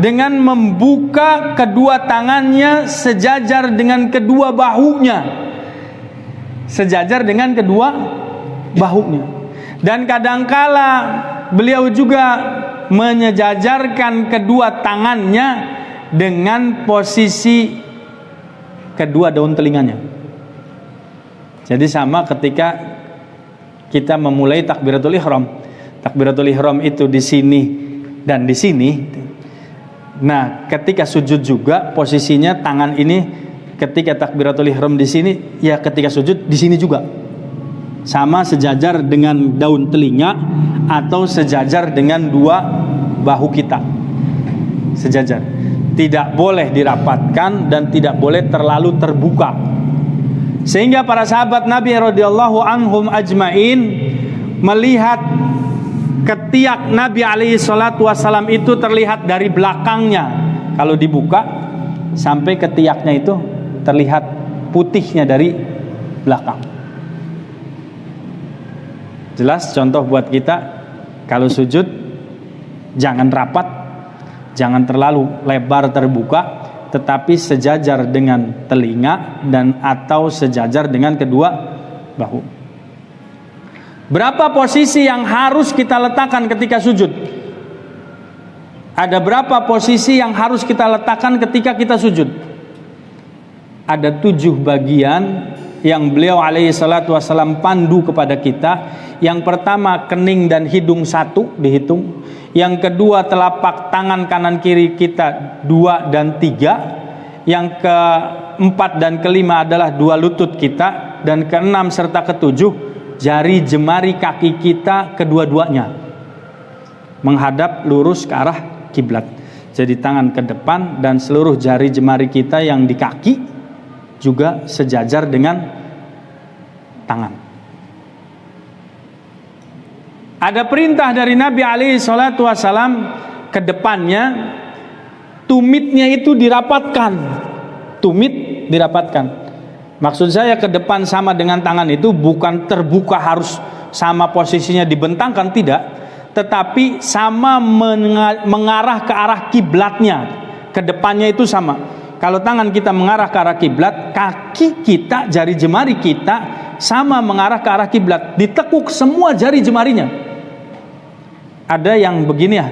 dengan membuka kedua tangannya sejajar dengan kedua bahunya. Sejajar dengan kedua bahunya. Dan kadangkala beliau juga menyejajarkan kedua tangannya dengan posisi kedua daun telinganya. Jadi sama ketika kita memulai takbiratul ihram. Takbiratul ihram itu di sini dan di sini. Nah, ketika sujud juga posisinya tangan ini ketika takbiratul ihram di sini, ya ketika sujud di sini juga. Sama sejajar dengan daun telinga atau sejajar dengan dua bahu kita. Sejajar. Tidak boleh dirapatkan dan tidak boleh terlalu terbuka. Sehingga para sahabat Nabi radhiyallahu anhum ajmain melihat ketiak Nabi alaihi salatu wassalam itu terlihat dari belakangnya. Kalau dibuka sampai ketiaknya itu terlihat putihnya dari belakang. Jelas contoh buat kita, kalau sujud jangan rapat, jangan terlalu lebar terbuka, tetapi sejajar dengan telinga dan atau sejajar dengan kedua bahu. Berapa posisi yang harus kita letakkan ketika sujud? Ada berapa posisi yang harus kita letakkan ketika kita sujud? Ada 7 bagian yang beliau alaihi salatu wassalam pandu kepada kita. Yang pertama, kening dan hidung 1 dihitung. Yang kedua, telapak tangan kanan kiri kita 2 dan 3. Yang keempat dan kelima adalah 2 lutut kita. Dan keenam serta ketujuh, jari jemari kaki kita kedua-duanya menghadap lurus ke arah kiblat. Jadi tangan ke depan dan seluruh jari jemari kita yang di kaki juga sejajar dengan tangan. Ada perintah dari Nabi alaihi salatu wassalam ke depannya, tumitnya itu dirapatkan. Tumit dirapatkan. Maksud saya ke depan sama dengan tangan itu bukan terbuka harus sama posisinya dibentangkan, tidak, tetapi sama mengarah ke arah kiblatnya. Ke depannya itu sama. Kalau tangan kita mengarah ke arah kiblat, kaki kita, jari jemari kita sama mengarah ke arah kiblat. Ditekuk semua jari jemarinya. Ada yang begini ya,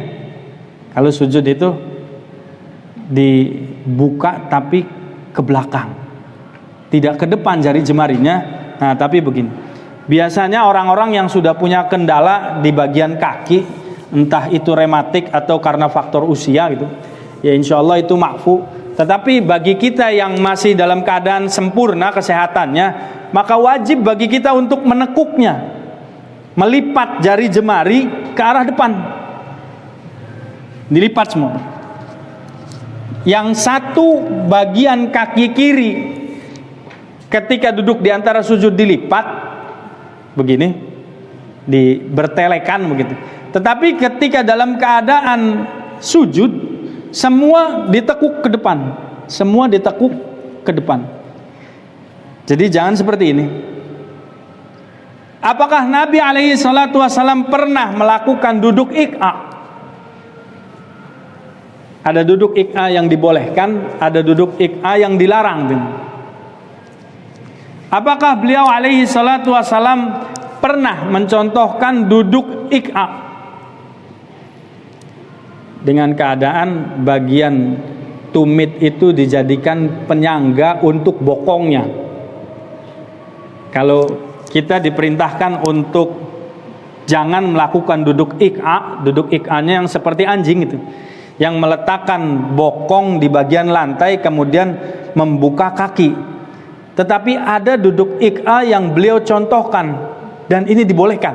kalau sujud itu dibuka tapi ke belakang, tidak ke depan jari jemarinya. Nah, tapi begini. Biasanya orang-orang yang sudah punya kendala di bagian kaki, entah itu rematik atau karena faktor usia gitu, ya insya Allah itu makfu. Tetapi bagi kita yang masih dalam keadaan sempurna kesehatannya, maka wajib bagi kita untuk menekuknya, melipat jari jemari ke arah depan, dilipat semua. Yang satu bagian kaki kiri ketika duduk di antara sujud dilipat begini, bertelekan begitu. Tetapi ketika dalam keadaan sujud semua ditekuk ke depan, semua ditekuk ke depan. Jadi jangan seperti ini. Apakah Nabi alaihi salatu wassalam pernah melakukan duduk iq'a? Ada duduk iq'a yang dibolehkan, ada duduk iq'a yang dilarang. Apakah beliau alaihi salatu wassalam pernah mencontohkan duduk iq'a dengan keadaan bagian tumit itu dijadikan penyangga untuk bokongnya? Kalau kita diperintahkan untuk jangan melakukan duduk iq'a, duduk iq'anya yang seperti anjing itu. yang meletakkan bokong di bagian lantai kemudian membuka kaki. Tetapi ada duduk iqa yang beliau contohkan dan ini dibolehkan.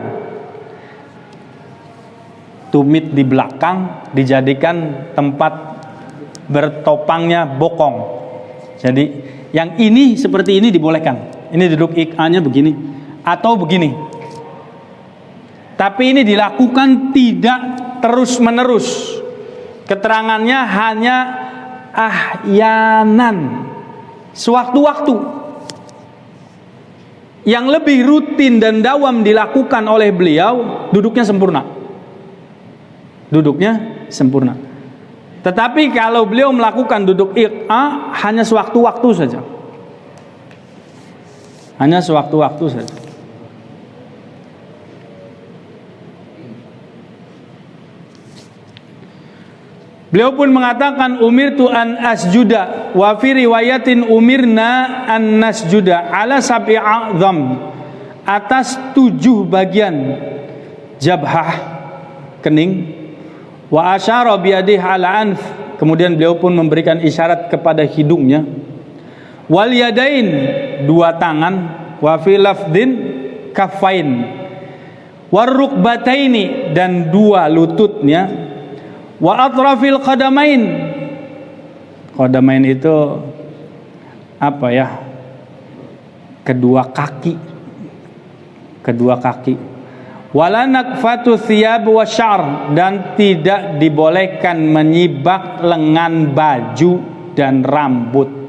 Tumit di belakang dijadikan tempat bertopangnya bokong. Jadi yang ini seperti ini dibolehkan. Ini duduk iqa-nya begini atau begini. Tapi ini dilakukan tidak terus-menerus. Keterangannya hanya ahyanan, sewaktu-waktu. Yang lebih rutin dan dawam dilakukan oleh beliau, duduknya sempurna. Duduknya sempurna. Tetapi kalau beliau melakukan duduk iqa hanya sewaktu-waktu saja. Hanya sewaktu-waktu saja. Beliau pun mengatakan umirtu an asjuda wa fi riwayatin umirna an nasjuda ala sab'i a'zam, atas 7 bagian jabhah kening, wa asyara bi yadihi ala anf, kemudian beliau pun memberikan isyarat kepada hidungnya, wal yadain 2 tangan, wa fi lafdin kaffain, war rukbataini dan 2 lututnya, wa atrafil qadamain. Qadamain itu apa ya? Kedua kaki. Kedua kaki. Wala nakfatu thiyab wa sya'r, dan tidak dibolehkan menyibak lengan baju dan rambut.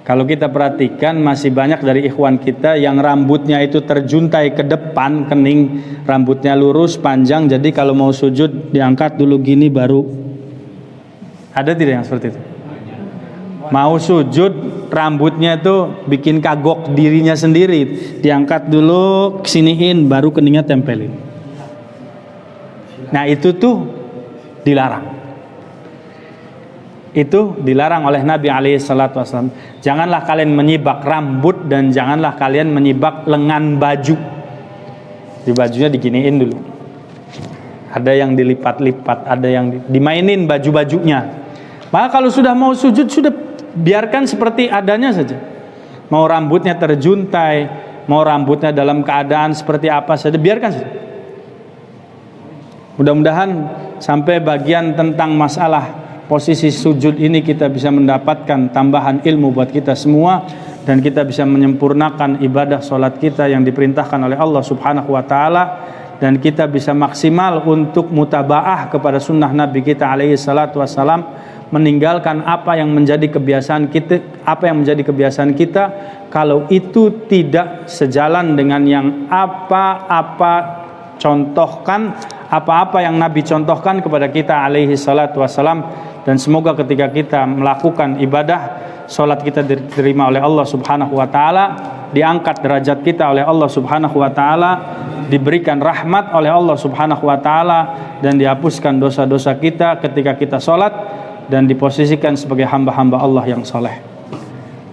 Kalau kita perhatikan masih banyak dari ikhwan kita yang rambutnya itu terjuntai ke depan, kening, rambutnya lurus, panjang, jadi kalau mau sujud diangkat dulu gini baru. Ada tidak yang seperti itu? Mau sujud rambutnya itu bikin kagok dirinya sendiri, diangkat dulu, kesiniin, baru keningnya tempelin. Nah itu tuh dilarang. Itu dilarang oleh Nabi SAW. Janganlah kalian menyibak rambut dan janganlah kalian menyibak lengan baju. Di bajunya diginiin dulu. Ada yang dilipat-lipat, ada yang dimainin baju-bajunya. Maka kalau sudah mau sujud, sudah biarkan seperti adanya saja. Mau rambutnya terjuntai, mau rambutnya dalam keadaan seperti apa saja, biarkan saja. Mudah-mudahan sampai bagian tentang masalah posisi sujud ini kita bisa mendapatkan tambahan ilmu buat kita semua, dan kita bisa menyempurnakan ibadah sholat kita yang diperintahkan oleh Allah Subhanahu wa ta'ala, dan kita bisa maksimal untuk mutabaah kepada sunnah Nabi kita alaihi salatu wassalam, meninggalkan apa yang menjadi kebiasaan kita, kalau itu tidak sejalan dengan yang apa-apa yang Nabi contohkan kepada kita alaihi salatu wassalam. Dan semoga ketika kita melakukan ibadah, sholat kita diterima oleh Allah Subhanahu wa ta'ala, diangkat derajat kita oleh Allah Subhanahu wa ta'ala, diberikan rahmat oleh Allah Subhanahu wa ta'ala, dan dihapuskan dosa-dosa kita ketika kita sholat, dan diposisikan sebagai hamba-hamba Allah yang soleh.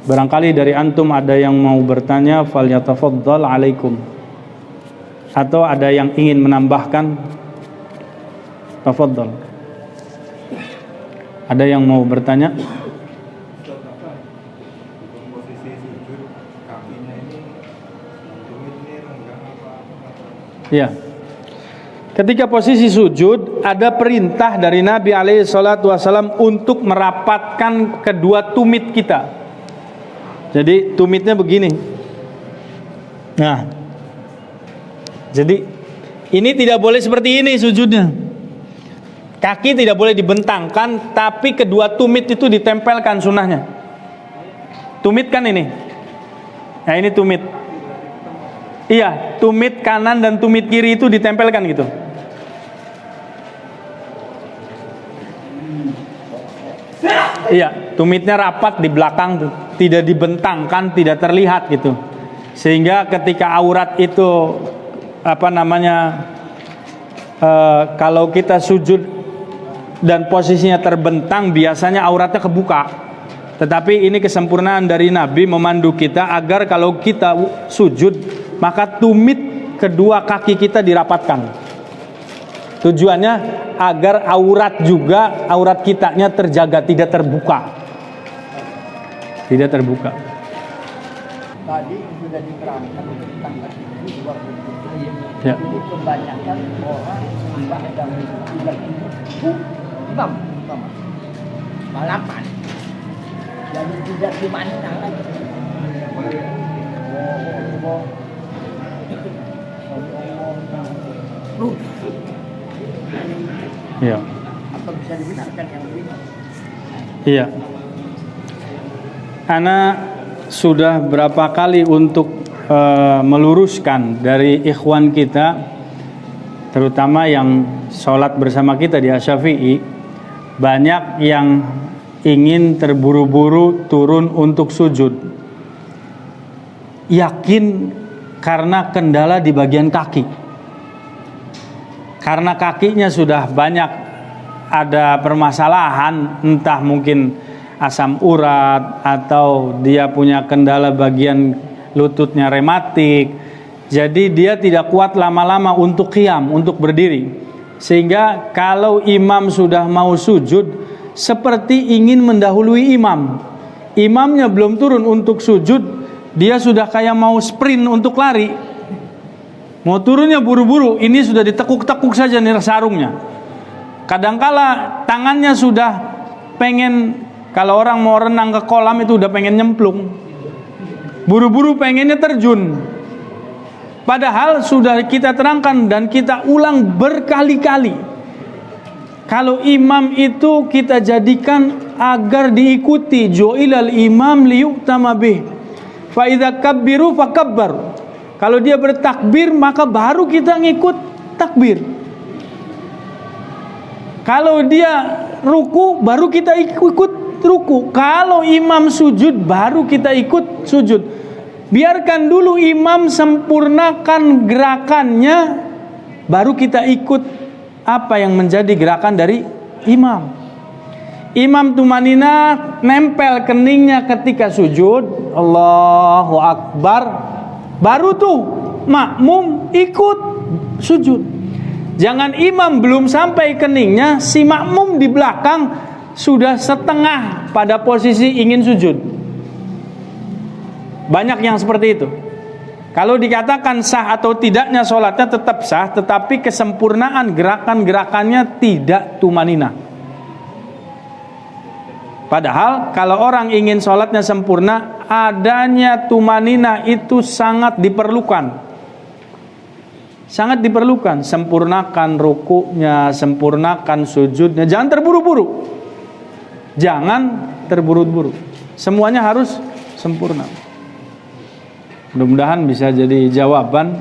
Barangkali dari antum ada yang mau bertanya, falyatafaddal alaikum, atau ada yang ingin menambahkan, tafaddal. Ada yang mau bertanya? Ya. Ketika posisi sujud, ada perintah dari Nabi alaihi salatu wasallam untuk merapatkan kedua tumit kita. Jadi tumitnya begini. Nah, jadi ini tidak boleh seperti ini sujudnya. Kaki tidak boleh dibentangkan, tapi kedua tumit itu ditempelkan sunnahnya. Tumit kan ini. Nah ini tumit. Iya, tumit kanan dan tumit kiri itu ditempelkan gitu. Iya, tumitnya rapat di belakang tuh, tidak dibentangkan, tidak terlihat gitu. Sehingga ketika aurat itu kalau kita sujud dan posisinya terbentang, biasanya auratnya kebuka. Tetapi ini kesempurnaan dari Nabi memandu kita agar kalau kita sujud, maka tumit kedua kaki kita dirapatkan. Tujuannya agar aurat kitanya terjaga, tidak terbuka. Tidak terbuka. Tadi sudah diterangkan tentang itu dua bentuk. Ya. Jadi kebanyakan orang ada tidak imam utama balapan. Jadi tidak dimana lagi. Iya. Atau bisa dibenarkan yang lima. Iya. Ana sudah berapa kali untuk meluruskan dari ikhwan kita, terutama yang sholat bersama kita di Asy-Syafi'i, banyak yang ingin terburu-buru turun untuk sujud. Yakin karena kendala di bagian kaki. Karena kakinya sudah banyak ada permasalahan, entah mungkin asam urat atau dia punya kendala bagian lututnya rematik. Jadi dia tidak kuat lama-lama untuk qiyam, untuk berdiri. Sehingga kalau imam sudah mau sujud, seperti ingin mendahului imam. Imamnya belum turun untuk sujud, dia sudah kayak mau sprint untuk lari. Mau turunnya buru-buru, ini sudah ditekuk-tekuk saja nih sarungnya. Kadangkala tangannya sudah pengen, kalau orang mau renang ke kolam itu udah pengen nyemplung. Buru-buru pengennya terjun. Padahal sudah kita terangkan dan kita ulang berkali-kali. Kalau imam itu kita jadikan agar diikuti. Ju'ilal imam liyu'tama bih. Fa idza kabbiru fakabbaru. Kalau dia bertakbir maka baru kita ngikut takbir. Kalau dia ruku baru kita ikut ruku. Kalau imam sujud baru kita ikut sujud. Biarkan dulu imam sempurnakan gerakannya, baru kita ikut apa yang menjadi gerakan dari imam. Imam tumanina nempel keningnya ketika sujud, Allahu Akbar, baru tuh makmum ikut sujud. Jangan imam belum sampai keningnya, si makmum di belakang sudah setengah pada posisi ingin sujud. Banyak yang seperti itu. Kalau dikatakan sah atau tidaknya sholatnya tetap sah, tetapi kesempurnaan gerakan-gerakannya tidak tumanina. Padahal kalau orang ingin sholatnya sempurna, adanya tumanina itu sangat diperlukan. Sangat diperlukan. Sempurnakan rukunya, sempurnakan sujudnya. Jangan terburu-buru. Jangan terburu-buru. Semuanya harus sempurna. Mudah-mudahan bisa jadi jawaban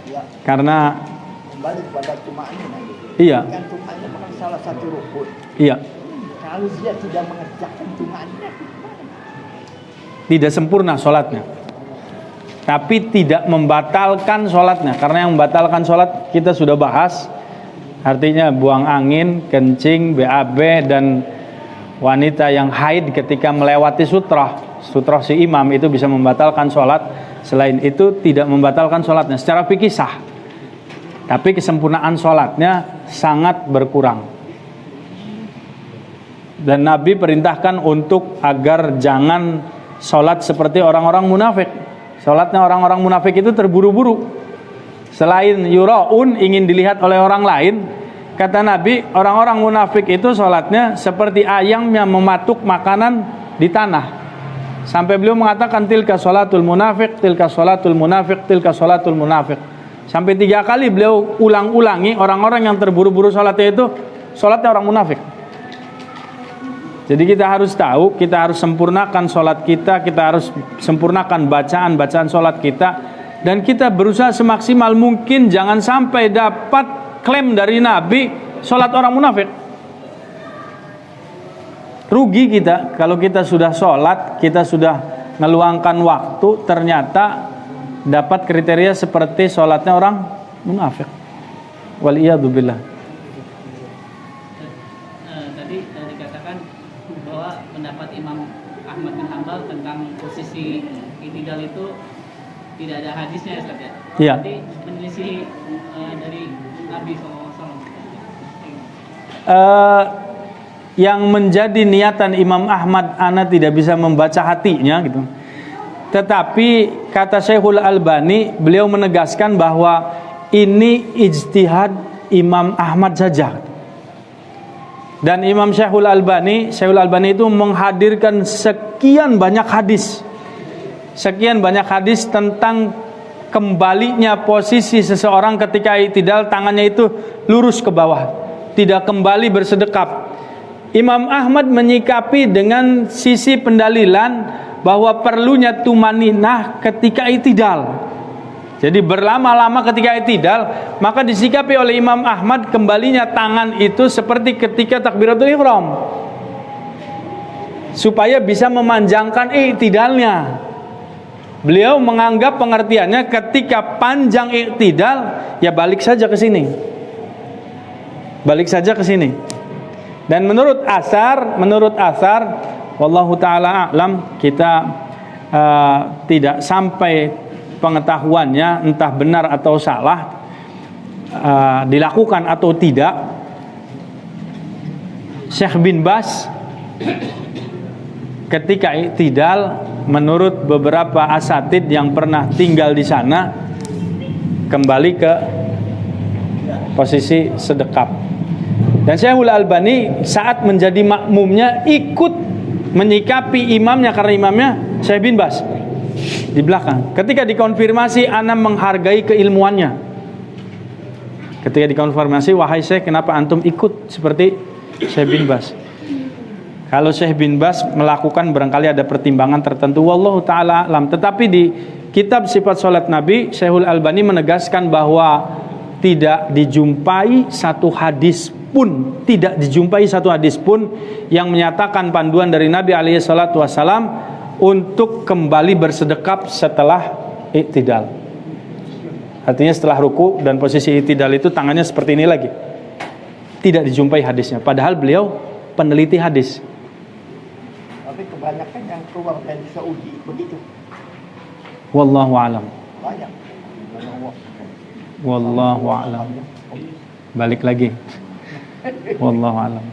Ya. karena Kembali pada tumanina. iya, Kan tumanina bukan salah satu rukun. iya, Kalau dia tidak mengerjakan tumanina, tidak sempurna sholatnya, tapi tidak membatalkan sholatnya. Karena yang membatalkan sholat kita sudah bahas, artinya buang angin, kencing, BAB, dan wanita yang haid ketika melewati sutroh si imam itu bisa membatalkan sholat. Selain itu tidak membatalkan sholatnya. Secara fikih sah, tapi kesempurnaan sholatnya sangat berkurang. Dan Nabi perintahkan untuk agar jangan sholat seperti orang-orang munafik. Sholatnya orang-orang munafik itu terburu-buru. Selain yura'un, ingin dilihat oleh orang lain, kata Nabi, orang-orang munafik itu sholatnya seperti ayam yang mematuk makanan di tanah. Sampai beliau mengatakan tilka sholatul munafik, tilka sholatul munafik, tilka sholatul munafik. Sampai 3 kali beliau ulang-ulangi orang-orang yang terburu-buru sholatnya itu sholatnya orang munafik. Jadi kita harus tahu, kita harus sempurnakan sholat kita harus sempurnakan bacaan sholat kita, dan kita berusaha semaksimal mungkin jangan sampai dapat klaim dari Nabi sholat orang munafik. Rugi kita kalau kita sudah sholat, kita sudah meluangkan waktu, ternyata dapat kriteria seperti sholatnya orang munafik. Waliyadzubillah. Tadi dikatakan bahwa pendapat Imam Ahmad bin Hanbal tentang posisi i'tidal itu tidak ada hadisnya ya Ustaz ya? Iya. Jadi menyelisih dari Nabi SAW. yang menjadi niatan Imam Ahmad, ana tidak bisa membaca hatinya gitu. Tetapi kata Syekhul Albani, beliau menegaskan bahwa ini ijtihad Imam Ahmad saja. Dan Imam Syekhul Albani itu menghadirkan sekian banyak hadis tentang kembalinya posisi seseorang ketika i'tidal, tangannya itu lurus ke bawah, tidak kembali bersedekap. Imam Ahmad menyikapi dengan sisi pendalilan bahwa perlunya tumaninah ketika i'tidal. Jadi berlama-lama ketika i'tidal, maka disikapi oleh Imam Ahmad kembalinya tangan itu seperti ketika takbiratul ihram, supaya bisa memanjangkan i'tidalnya. Beliau menganggap pengertiannya ketika panjang i'tidal, ya balik saja ke sini. Dan menurut asar, wallahu taala a'lam, kita tidak sampai pengetahuannya entah benar atau salah, dilakukan atau tidak. Syekh bin Baz ketika i'tidal, menurut beberapa asatid yang pernah tinggal di sana, kembali ke posisi sedekap. Dan Syekhul Albani saat menjadi makmumnya ikut menyikapi imamnya, karena imamnya Syekh bin Baz di belakang. Ketika dikonfirmasi, ana menghargai keilmuannya. Ketika dikonfirmasi, wahai Syekh, kenapa antum ikut seperti Syekh bin Baz? Kalau Syekh bin Baz melakukan barangkali ada pertimbangan tertentu, wallahu taala alam. Tetapi di kitab Sifat Salat Nabi, Syekhul Albani menegaskan bahwa tidak dijumpai satu hadis pun yang menyatakan panduan dari Nabi alaihi salatu wasalam untuk kembali bersedekap setelah i'tidal. Artinya setelah ruku dan posisi i'tidal itu tangannya seperti ini lagi. Tidak dijumpai hadisnya. Padahal beliau peneliti hadis. Tapi kebanyakan yang keluar dari Saudi begitu. Wallahu a'lam. Banyak. Wallahu a'lam. Balik lagi. Wallahu a'lam.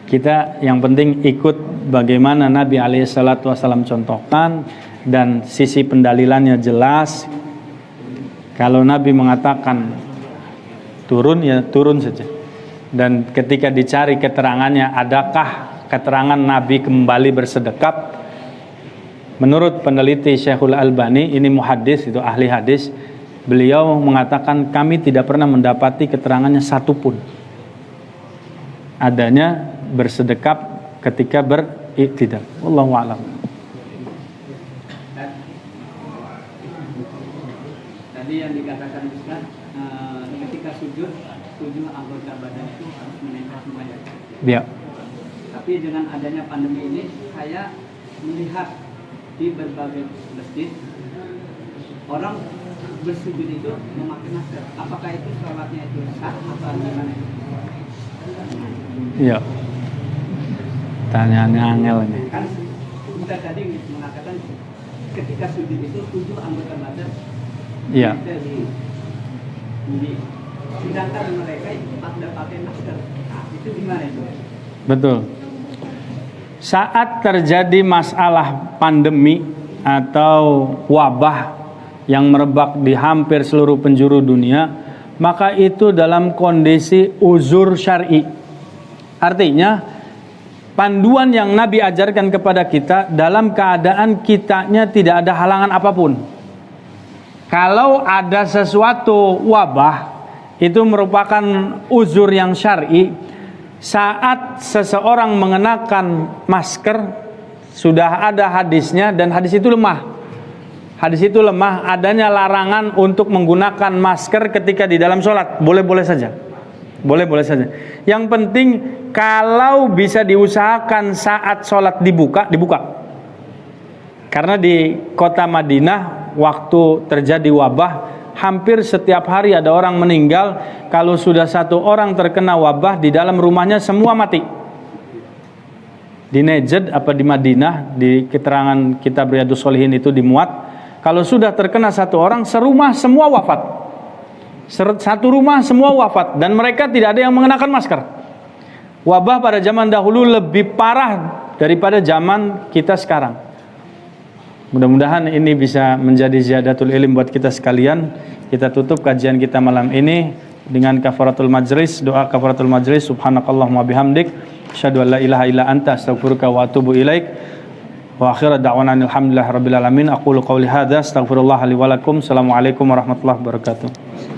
Kita yang penting ikut bagaimana Nabi alaihissalatu wassalam contohkan, dan sisi pendalilannya jelas. Kalau Nabi mengatakan turun, ya turun saja. Dan ketika dicari keterangannya, adakah keterangan Nabi kembali bersedekap? Menurut peneliti Syekhul Albani, ini muhaddis, itu ahli hadis, beliau mengatakan kami tidak pernah mendapati keterangannya satupun adanya bersedekap ketika beriktidal. Wallahu a'lam. Tadi yang dikatakan Ustaz, ketika sujud, 7 anggota badan itu harus menempel semuanya. Ya. Tapi dengan adanya pandemi ini, saya melihat di berbagai masjid orang bersujud itu memakai masker. Apakah itu sholatnya itu sah atau gimana? Iya. Tanyaan angel ini. Kan kita tadi mengatakan ketika sujud itu 7 anggota badan. Iya. Sedangkan mereka itu pada pakai masker. Nah, itu gimana itu? Betul. Saat terjadi masalah pandemi atau wabah yang merebak di hampir seluruh penjuru dunia, maka itu dalam kondisi uzur syar'i. Artinya panduan yang Nabi ajarkan kepada kita dalam keadaan kitanya tidak ada halangan apapun. Kalau ada sesuatu wabah, itu merupakan uzur yang syar'i. Saat seseorang mengenakan masker, sudah ada hadisnya, dan hadis itu lemah. Hadis itu lemah, adanya larangan untuk menggunakan masker ketika di dalam sholat. Boleh-boleh saja. Boleh-boleh saja. Yang penting kalau bisa diusahakan saat sholat dibuka. Karena di kota Madinah waktu terjadi wabah, hampir setiap hari ada orang meninggal. Kalau sudah satu orang terkena wabah, di dalam rumahnya semua mati. Di Najd apa di Madinah, di keterangan kitab Riyadhus Shalihin itu dimuat, kalau sudah terkena satu orang, serumah semua wafat. Satu rumah semua wafat dan mereka tidak ada yang mengenakan masker. Wabah pada zaman dahulu lebih parah daripada zaman kita sekarang. Mudah-mudahan ini bisa menjadi ziyadatul ilm buat kita sekalian. Kita tutup kajian kita malam ini dengan kafaratul majlis, doa kafaratul majlis. Subhanakallahumma bihamdik, asyhadu an la ilaha illa anta, astaghfiruka wa atubu ilaik. Wa akhiru da'wana alhamdulillahi rabbil alamin. Aqulu qawli hadza, astaghfirullah li wa lakum. Assalamualaikum warahmatullahi wabarakatuh.